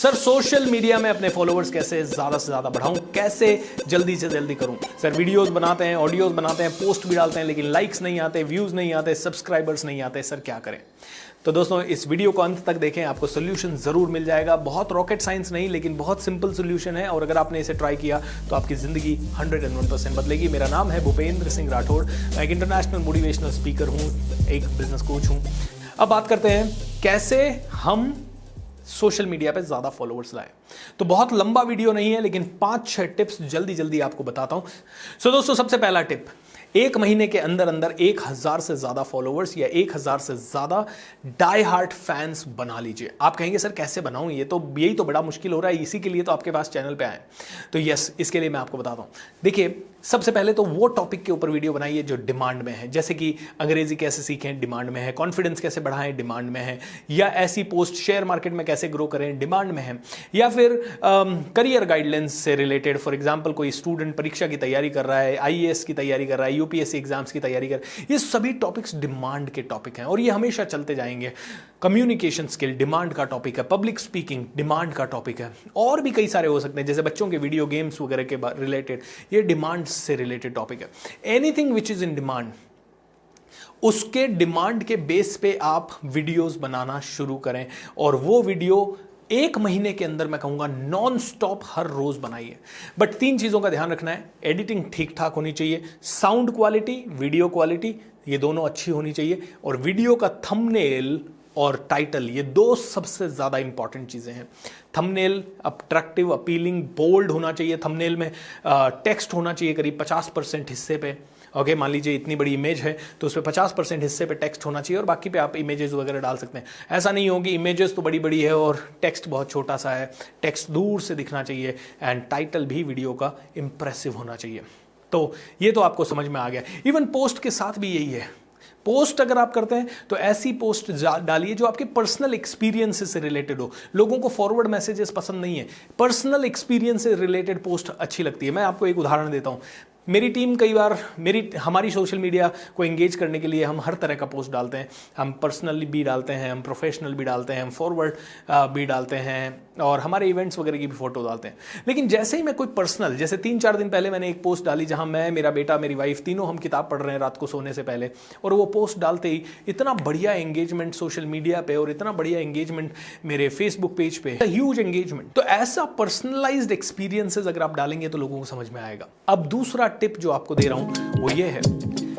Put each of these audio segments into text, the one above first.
Sir social media में अपने followers कैसे ज़्यादा से ज़्यादा बढ़ाऊं, कैसे जल्दी से जल्दी करूं। सर वीडियोस बनाते हैं, ऑडियोज बनाते हैं, पोस्ट भी डालते हैं, लेकिन लाइक्स नहीं आते, व्यूज़ नहीं आते, सब्सक्राइबर्स नहीं आते। सर क्या करें? तो दोस्तों इस वीडियो को अंत तक देखें, आपको सोल्यूशन ज़रूर मिल जाएगा। बहुत रॉकेट साइंस नहीं, लेकिन बहुत सिंपल सोल्यूशन है, और अगर आपने इसे ट्राई किया तो आपकी ज़िंदगी 101% बदलेगी। मेरा नाम है भूपेंद्र सिंह राठौड़, मैं एक इंटरनेशनल मोटिवेशनल स्पीकर हूँ, एक बिजनेस कोच हूँ। अब बात करते हैं कैसे हम सोशल मीडिया पे ज़्यादा फॉलोअर्स लाए। तो बहुत लंबा वीडियो नहीं है, लेकिन 5-6 टिप्स जल्दी जल्दी आपको बताता हूं। सो दोस्तों सबसे पहला टिप, 1 महीने के अंदर अंदर 1000 से ज़्यादा फॉलोअर्स या 1000 से ज़्यादा डाई हार्ट फैंस बना लीजिए। आप कहेंगे सर कैसे बनाऊं, यही तो बड़ा मुश्किल हो रहा है, इसी के लिए तो आपके पास चैनल पे आए। तो यस, इसके लिए मैं आपको बताता हूं। देखिए सबसे पहले तो वो टॉपिक के ऊपर वीडियो बनाइए जो डिमांड में है, जैसे कि अंग्रेजी कैसे सीखें, डिमांड में है, कॉन्फिडेंस कैसे बढ़ाएं, डिमांड में है, या ऐसी पोस्ट शेयर मार्केट में कैसे ग्रो करें, डिमांड में है, या फिर करियर गाइडलाइंस से रिलेटेड। फॉर एग्जांपल कोई स्टूडेंट परीक्षा की तैयारी कर रहा है, आईएएस की तैयारी कर रहा है, यूपीएससी एग्जाम्स की तैयारी कर, ये सभी टॉपिक्स डिमांड के टॉपिक हैं और ये हमेशा चलते जाएंगे। कम्युनिकेशन स्किल डिमांड का टॉपिक है, पब्लिक स्पीकिंग डिमांड का टॉपिक है, और भी कई सारे हो सकते हैं, जैसे बच्चों के वीडियो गेम्स वगैरह के रिलेटेड, ये डिमांड से रिलेटेड टॉपिक है। Anything which is in demand, उसके डिमांड के बेस पे आप वीडियोस बनाना शुरू करें, और वो वीडियो 1 महीने के अंदर मैं कहूंगा नॉन स्टॉप हर रोज बनाइए। बट 3 चीजों का ध्यान रखना है। एडिटिंग ठीक ठाक होनी चाहिए, साउंड क्वालिटी, वीडियो क्वालिटी, ये दोनों अच्छी होनी चाहिए, और वीडियो का थंबनेल और टाइटल, ये 2 सबसे ज्यादा इंपॉर्टेंट चीजें हैं। थंबनेल अट्रैक्टिव, अपीलिंग, बोल्ड होना चाहिए। थंबनेल में टेक्स्ट होना चाहिए करीब 50% हिस्से पे। ओके, मान लीजिए इतनी बड़ी इमेज है तो उस पर 50% हिस्से पे टेक्स्ट होना चाहिए, और बाकी पे आप इमेजेस वगैरह डाल सकते हैं। ऐसा नहीं हो कि इमेजेस तो बड़ी बड़ी है और टेक्स्ट बहुत छोटा सा है। टेक्स्ट दूर से दिखना चाहिए, एंड टाइटल भी वीडियो का इंप्रेसिव होना चाहिए। तो ये तो आपको समझ में आ गया। इवन पोस्ट के साथ भी यही है। पोस्ट अगर आप करते हैं तो ऐसी पोस्ट डालिए जो आपके पर्सनल एक्सपीरियंसेस से रिलेटेड हो। लोगों को फॉरवर्ड मैसेजेस पसंद नहीं है, पर्सनल एक्सपीरियंस से रिलेटेड पोस्ट अच्छी लगती है। मैं आपको एक उदाहरण देता हूं। मेरी टीम कई बार हमारी सोशल मीडिया को एंगेज करने के लिए हम हर तरह का पोस्ट डालते हैं। हम पर्सनली भी डालते हैं, हम प्रोफेशनल भी डालते हैं, हम फॉरवर्ड भी डालते हैं, और हमारे इवेंट्स वगैरह की भी फोटो डालते हैं। लेकिन जैसे ही मैं कोई पर्सनल, जैसे 3-4 दिन पहले मैंने एक पोस्ट डाली जहां मैं, मेरा बेटा, मेरी वाइफ, तीनों हम किताब पढ़ रहे हैं रात को सोने से पहले, और वो पोस्ट डालते ही इतना बढ़िया एंगेजमेंट सोशल मीडिया पे, और इतना बढ़िया एंगेजमेंट मेरे फेसबुक पेज पे, ह्यूज एंगेजमेंट। तो ऐसा पर्सनलाइज्ड एक्सपीरियंसेस अगर आप डालेंगे तो लोगों को समझ में आएगा। अब दूसरा टिप जो आपको दे रहा हूं वो ये है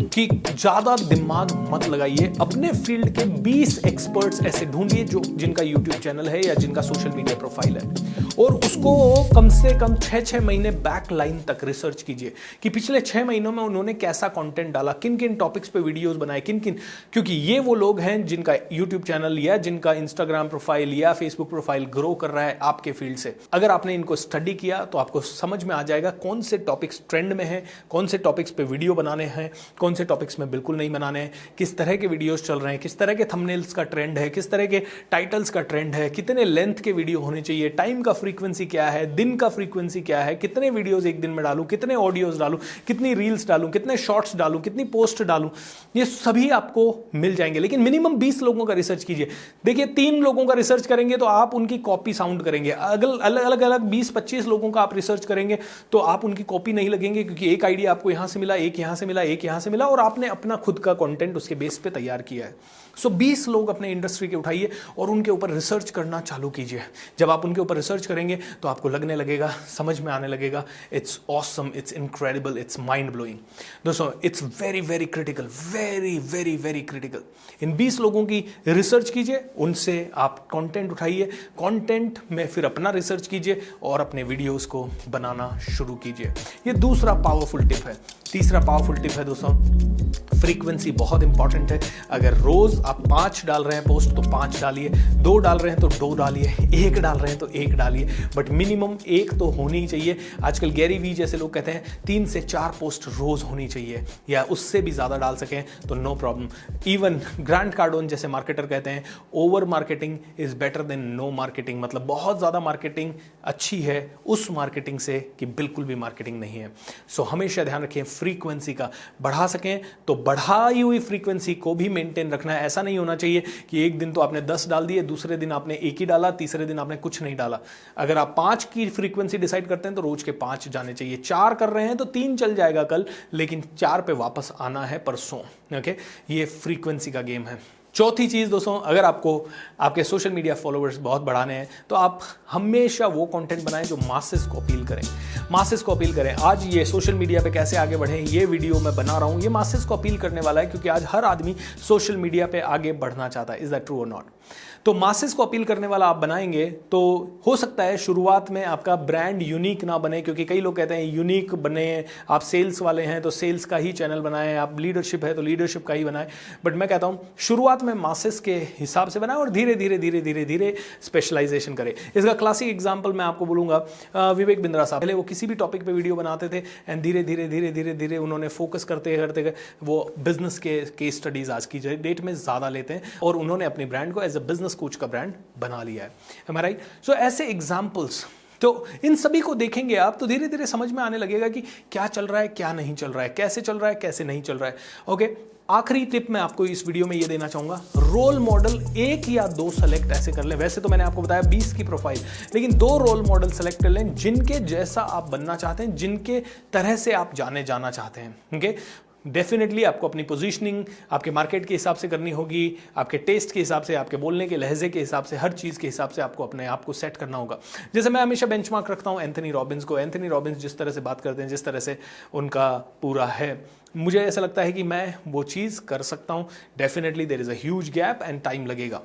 कि ज्यादा दिमाग मत लगाइए। अपने फील्ड के 20 एक्सपर्ट्स ऐसे ढूंढिए जो जिनका यूट्यूब चैनल है या जिनका सोशल मीडिया प्रोफाइल है, और उसको कम से कम 6-6 महीने बैक लाइन तक रिसर्च कीजिए कि पिछले 6 महीनों में उन्होंने कैसा कंटेंट डाला, किन किन टॉपिक्स पे वीडियोस बनाए, किन किन, क्योंकि ये वो लोग हैं जिनका यूट्यूब चैनल या जिनका इंस्टाग्राम प्रोफाइल या फेसबुक प्रोफाइल ग्रो कर रहा है आपके फील्ड से। अगर आपने इनको स्टडी किया तो आपको समझ में आ जाएगा कौन से टॉपिक्स ट्रेंड में है, कौन से टॉपिक्स पे वीडियो बनाने हैं, कौन से टॉपिक्स में बिल्कुल नहीं बनाने हैं, किस तरह के वीडियोस चल रहे हैं, किस तरह के थंबनेल्स का ट्रेंड है, किस तरह के टाइटल्स का ट्रेंड है, कितने लेंथ के वीडियो होने चाहिए, टाइम का फ्रीक्वेंसी क्या है, दिन का फ्रीक्वेंसी क्या है, कितने वीडियोस एक दिन में डालूं, कितने ऑडियोज डालूं, कितनी रील्स डालूं, कितने शॉर्ट्स डालूं, कितनी पोस्ट डालूं, ये सभी आपको मिल जाएंगे। लेकिन मिनिमम 20 लोगों का रिसर्च कीजिए। देखिए 3 लोगों का रिसर्च करेंगे तो आप उनकी कॉपी साउंड करेंगे। अलग अलग 20-25 लोगों का आप रिसर्च करेंगे तो आप उनकी कॉपी नहीं लगेंगे, क्योंकि एक आइडिया आपको यहां से मिला, एक यहां से मिला, एक यहां से मिला, और आपने अपना खुद का कंटेंट उसके बेस पे तैयार किया है। सो 20 लोग अपने इंडस्ट्री के उठाइए और उनके ऊपर रिसर्च करना चालू कीजिए। जब आप उनके ऊपर रिसर्च करेंगे तो आपको लगने लगेगा, समझ में आने लगेगा, it's awesome, it's incredible, it's mind blowing. दोस्तों it's very very critical, very very very critical. इन 20 लोगों की रिसर्च कीजिए, उनसे आप कंटेंट उठाइए, कंटेंट में फिर अपना रिसर्च कीजिए और अपने वीडियोस को बनाना शुरू कीजिए। ये दूसरा पावरफुल टिप है। तीसरा पावरफुल टिप है दोस्तों, फ्रीक्वेंसी बहुत इंपॉर्टेंट है। अगर रोज आप 5 डाल रहे हैं पोस्ट तो 5 डालिए, 2 डाल रहे हैं तो 2 डालिए, 1 डाल रहे हैं तो 1 डालिए, बट मिनिमम 1 तो होनी ही चाहिए। आजकल गैरी वी जैसे लोग कहते हैं 3 से 4 पोस्ट रोज होनी चाहिए, या उससे भी ज्यादा डाल सकें तो no problem. Even Grant Cardone जैसे मार्केटर कहते हैं, over marketing is better than no marketing. मतलब बहुत ज्यादा मार्केटिंग अच्छी है उस मार्केटिंग से कि बिल्कुल भी मार्केटिंग नहीं है। सो हमेशा ध्यान रखें फ्रीक्वेंसी का। बढ़ा सकें तो बढ़ाई हुई फ्रीक्वेंसी को भी मेंटेन रखना है। ऐसा ऐसा नहीं होना चाहिए कि एक दिन तो आपने 10 डाल दिए, दूसरे दिन आपने 1 ही डाला, तीसरे दिन आपने कुछ नहीं डाला। अगर आप 5 की फ्रीक्वेंसी डिसाइड करते हैं तो रोज के 5 जाने चाहिए। 4 कर रहे हैं तो 3 चल जाएगा कल, लेकिन 4 पे वापस आना है परसों। ओके, ये फ्रीक्वेंसी का गेम है। चौथी चीज दोस्तों, अगर आपको आपके सोशल मीडिया फॉलोअर्स बहुत बढ़ाने हैं तो आप हमेशा वो कंटेंट बनाएं जो मासेस को अपील करें। मासेस को अपील करें। आज ये सोशल मीडिया पे कैसे आगे बढ़ें, ये वीडियो मैं बना रहा हूं, ये मासेस को अपील करने वाला है, क्योंकि आज हर आदमी सोशल मीडिया पे आगे बढ़ना चाहता है। इज दैट ट्रू और नॉट? तो मासेस को अपील करने वाला आप बनाएंगे तो हो सकता है शुरुआत में आपका ब्रांड यूनिक ना बने, क्योंकि कई लोग कहते हैं यूनिक बने, आप सेल्स वाले हैं तो सेल्स का ही चैनल बनाएं, आप लीडरशिप है तो लीडरशिप का ही बनाएं। बट मैं कहता हूं शुरुआत में मासेस के हिसाब से बनाएं और धीरे धीरे धीरे धीरे धीरे स्पेशलाइजेशन करें। इसका क्लासिक एग्जाम्पल मैं आपको बोलूंगा, विवेक बिंद्रा साहब। पहले वो किसी भी टॉपिक पे वीडियो बनाते थे एंड धीरे धीरे धीरे धीरे धीरे उन्होंने फोकस करते करते वो बिजनेस के केस स्टडीज आज की डेट में ज्यादा लेते हैं और उन्होंने अपनी ब्रांड को एज अ बिजनेस कोच का ब्रांड बना लिया है। Am I right? So ऐसे एग्जाम्पल्स, तो इन सभी को देखेंगे आप तो धीरे धीरे समझ में आने लगेगा कि क्या चल रहा है, क्या नहीं चल रहा है, कैसे चल रहा है, कैसे नहीं चल रहा है। ओके, आखिरी टिप मैं आपको इस वीडियो में ये देना चाहूंगा, रोल मॉडल 1 या 2 सेलेक्ट ऐसे कर लें। वैसे तो मैंने आपको बताया 20 की प्रोफाइल, लेकिन 2 रोल मॉडल सेलेक्ट कर लें जिनके जैसा आप बनना चाहते हैं, जिनके तरह से आप जाने जाना चाहते हैं। ओके, डेफिनेटली आपको अपनी पोजीशनिंग आपके मार्केट के हिसाब से करनी होगी, आपके टेस्ट के हिसाब से, आपके बोलने के लहजे के हिसाब से, हर चीज़ के हिसाब से आपको अपने आप को सेट करना होगा। जैसे मैं हमेशा बेंचमार्क रखता हूं एंथनी रॉबिन्स को। एंथनी रॉबिन्स जिस तरह से बात करते हैं, जिस तरह से उनका पूरा है, मुझे ऐसा लगता है कि मैं वो चीज़ कर सकता हूं। Definitely there is a huge gap and time लगेगा,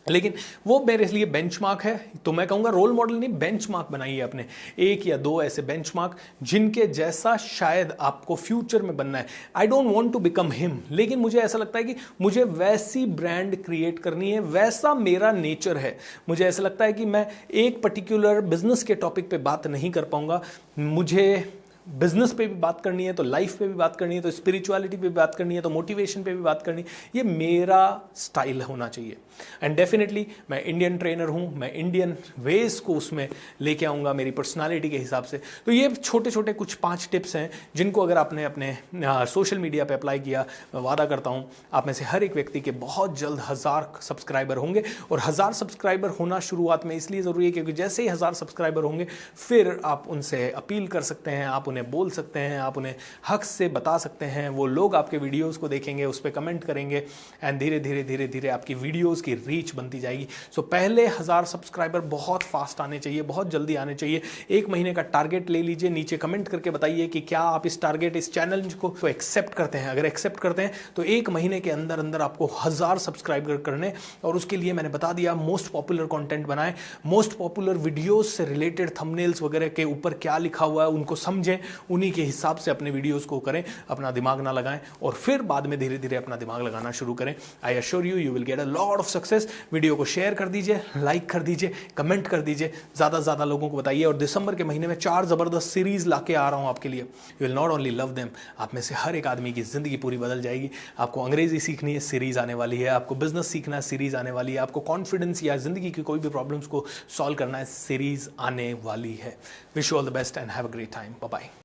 लेकिन वो मेरे लिए बेंचमार्क है। तो मैं कहूंगा रोल मॉडल नहीं, बेंचमार्क बनाइए अपने, 1 या 2 ऐसे बेंचमार्क जिनके जैसा शायद आपको फ्यूचर में बनना है। I don't want to become him, लेकिन मुझे ऐसा लगता है कि मुझे वैसी ब्रांड क्रिएट करनी है, वैसा मेरा नेचर है। मुझे ऐसा लगता है कि मैं एक पर्टिकुलर बिजनेस के टॉपिक पे बात नहीं कर पाऊंगा, मुझे बिजनेस पे भी बात करनी है, तो लाइफ पे भी बात करनी है, तो स्पिरिचुअलिटी पे भी बात करनी है, तो मोटिवेशन पे भी बात करनी है। ये मेरा स्टाइल होना चाहिए। एंड डेफिनेटली मैं इंडियन ट्रेनर हूं, मैं इंडियन वेज को उसमें लेके आऊंगा मेरी पर्सनालिटी के हिसाब से। तो ये छोटे छोटे कुछ 5 टिप्स हैं जिनको अगर आपने अपने सोशल मीडिया पे अप्लाई किया, मैं वादा करता हूं आप में से हर एक व्यक्ति के बहुत जल्द 1000 सब्सक्राइबर होंगे। और 1000 सब्सक्राइबर होना शुरुआत में इसलिए ज़रूरी है क्योंकि जैसे ही 1000 सब्सक्राइबर होंगे फिर आप उनसे अपील कर सकते हैं, आप उन्हें बोल सकते हैं, आप उन्हें हक से बता सकते हैं। वो लोग आपके वीडियोस को देखेंगे, उस पर कमेंट करेंगे एंड धीरे धीरे धीरे धीरे आपकी वीडियोस की रीच बनती जाएगी। सो पहले 1000 सब्सक्राइबर बहुत फास्ट आने चाहिए, बहुत जल्दी आने चाहिए। 1 महीने का टारगेट ले लीजिए, नीचे कमेंट करके बताइए कि क्या आप इस टारगेट, इस चैलेंज को तो एक्सेप्ट करते हैं। अगर एक्सेप्ट करते हैं तो 1 महीने के अंदर अंदर आपको 1000 सब्सक्राइबर करने, और उसके लिए मैंने बता दिया मोस्ट पॉपुलर कंटेंट बनाएं, मोस्ट पॉपुलर वीडियोस से रिलेटेड थंबनेल्स वगैरह के ऊपर क्या लिखा हुआ है उनको समझें, उन्हीं के हिसाब से अपने वीडियोस को करें, अपना दिमाग ना लगाएं और फिर बाद में धीरे धीरे अपना दिमाग लगाना शुरू करें। I assure you, you will get a lot of success. Video को शेयर कर दीजिए, लाइक कर दीजिए, कमेंट कर दीजिए, ज़्यादा से ज़्यादा लोगों को बताइए। और दिसंबर के महीने में 4 ज़बरदस्त सीरीज लाके आ रहा हूँ आपके लिए। You will not only love them, आप में से हर एक आदमी की ज़िंदगी पूरी बदल जाएगी। आपको अंग्रेजी सीखनी है, सीरीज आने वाली है। आपको बिजनेस सीखना है, सीरीज आने वाली है। आपको कॉन्फिडेंस या ज़िंदगी की कोई भी प्रॉब्लम्स को सॉल्व करना है, सीरीज आने वाली है। Wish you all the best and have a great time. Bye bye.